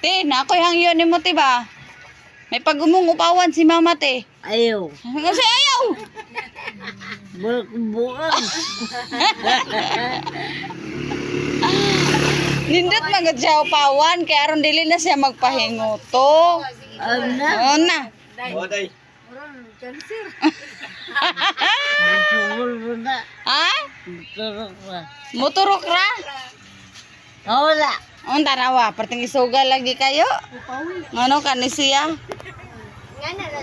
Te, na ako'y hangyo ni mo, te ba? May pag-umong upawan si mama, te. Ayaw. Kasi ayaw! Buang. Nindot magad siya upawan, kaya aron dili na siya magpahinguto. Na. Oo na. Oday. Sumul na. Ha? Turok na. Motorok ra? Wala. Ang tanawa, perting isuga lagi kayo. Ano ka ni siya?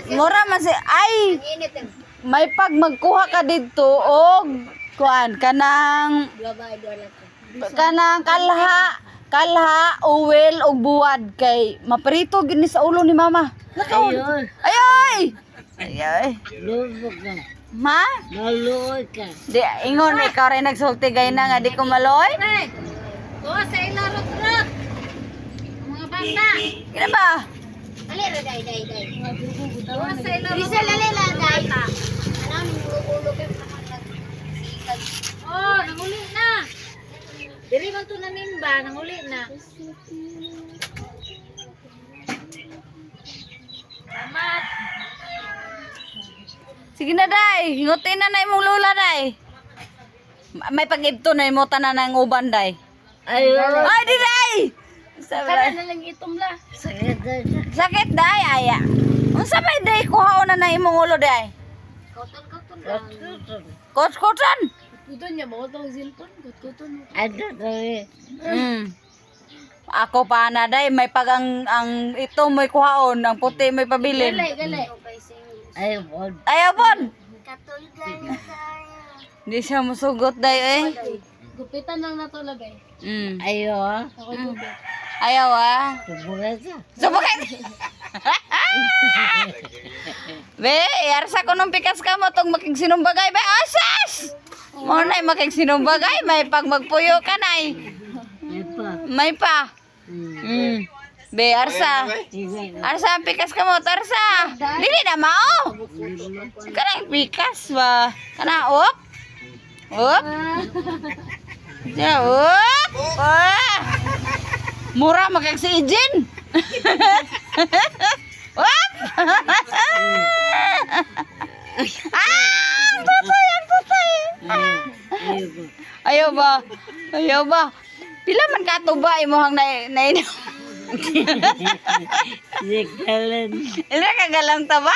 Mura man si ay. May pag magkuha ka dito og kuan kanang kalha, uwel og buwad kay maprito gini sa ulo ni mama. Ayun. Ayoy. Ayoy. Lulog na. Ma? Maluoy ka. Di ingon ikaw rin nagsulti gay na nga di ko maloy. Tuwa sa ilaro truck. Mga bata. Kina ba? Alira day. Tuwa sa ilaro. Bisa lalila day. Anong ulo kay naman nagsikag. Oh, nanguli na. Dili man to nanimba, nanguli na. Salamat. Sige na day, hingutin na imong lula day. May pag-ibto na imo tanan ng uban day. Ayun. Ay di day. Sabi Kana day. na lang itumla. Sakit na. Sakit day aya. Unsa may day kuhaon na imong ulo day? Kauton lang. Kots-kotsan. Kuton niya mo tong cellphone, kuton mo. Ano tayo? Ako pa na day, may pag ang ito may kuhaon, ang puti may pabilin. Gali. Ayun. Ayaw pon. Katulad na tayo. Hindi siya masugot day eh. Gupitan lang na to lagay. Ayun. Ako gupit. Ayaw ah. Tubugan ka. Subukan. Be, yarsa ko nung pikas ka mo tong makigsinumbagay be. Asas! Mo na makigsinumbagay, may pag magpuyo ka na Ay pa. May pa. Be, arsa. Sige. Arsa, pikas ka mo, tarsa. Dili na mao. Kanang pikas ba? Kana, op. Op. Ya, op. Ah. Mura makag si Ijin. Op. Tutay. Ayun po. Ayaw ba? Pila man ka tuba imong na Sigkalan. Ila ka galang taba.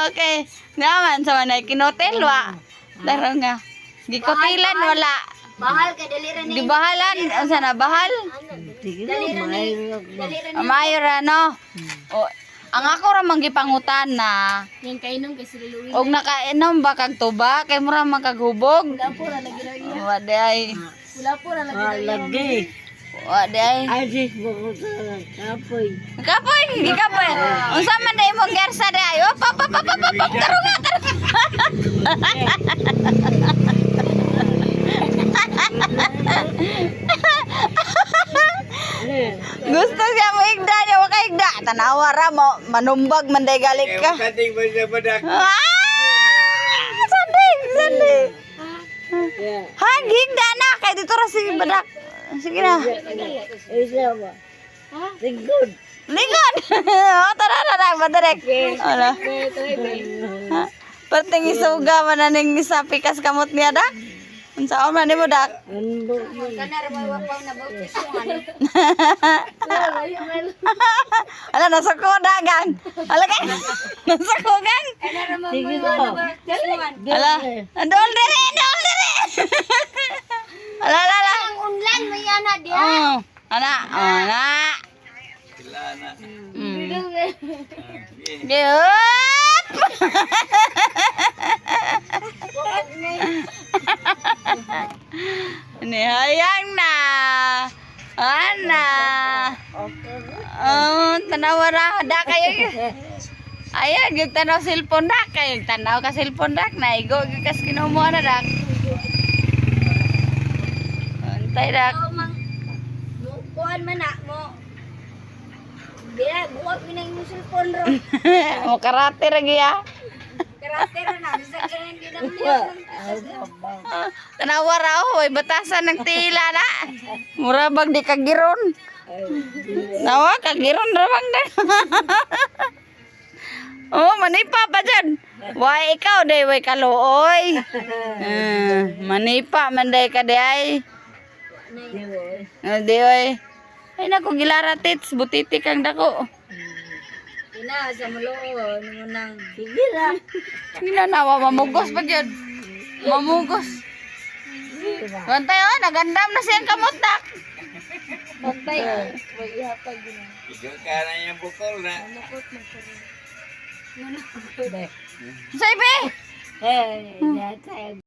Okay. Naman sa manay kinotel wa. Daro nga. Gikotilan wala. Bahal ka dalira ni. Gibahalan unsa na bahal? Sige na. Mayroon na. Mayra no. O ang ako ra man gipangutan na Yang kainom kay sila Luis. og nakainom ba kag tuba kay mura man kag hubog. Wala po ra lagi ra iya. Wa day. Wala po ra lagi ra iya. Lagi. Wa day. Asis mo ko sa kapoy. Kapoy, kapoy. Unsa man day imong gersa day? Oh, pap tarunga. Gusto siya mo igda niya, waka igda. Tanawa ra mo, manumbag man day galik ka. Kating ba siya badak? Sandi. Yeah. Han, higda na. Kaya dito ra sige badak. Sige na. Isa ba? Sigod. Lingon. Tara, madarek. Ano? Perting isuga man na ning isa pikas kamot niya dak. Unsa man nimo dak? Ando mo. Kana ra may wapaw na bautisan. Ala nasa ko dagang. Ala kay. Nasa ko gang. Kana ra may Sige wapaw na. na bautisan. Ala. Andol dire. Ala. Ang unlan may ana dia. Oh, ana. Sila na. Yup. Ini hayang na. Ana. Oh, tanawara da kayo. Aya, gyud tanaw cellphone dak kayo. Tanaw ka cellphone dak na igo gyud kas kinumo na dak. Antay dak. Kuan man na mo. Bila buwag minang yung cellphone ro. Mo karate ra giya. Karate ra na sa ganyan ginamit. Tanawa ra oh, batasan ng tila na. Mura bag di kagiron. Nawa, kagiron ramang na. Oh, manipa pa dyan. Why ikaw, day, way kaluoy. Manipa, manday ka, day. Di, oy. Ay, naku, gilara, tits. Butiti kang dako. Ina, sa mulo, ano mo nang... Sige na. Nawa, mamugos pa dyan. Mamugos. Bantay, oh, nagandam na siyang kamutak. Bantay. May ihapag yun. Ikaw ka na yung bukol na. Say, be. Eh,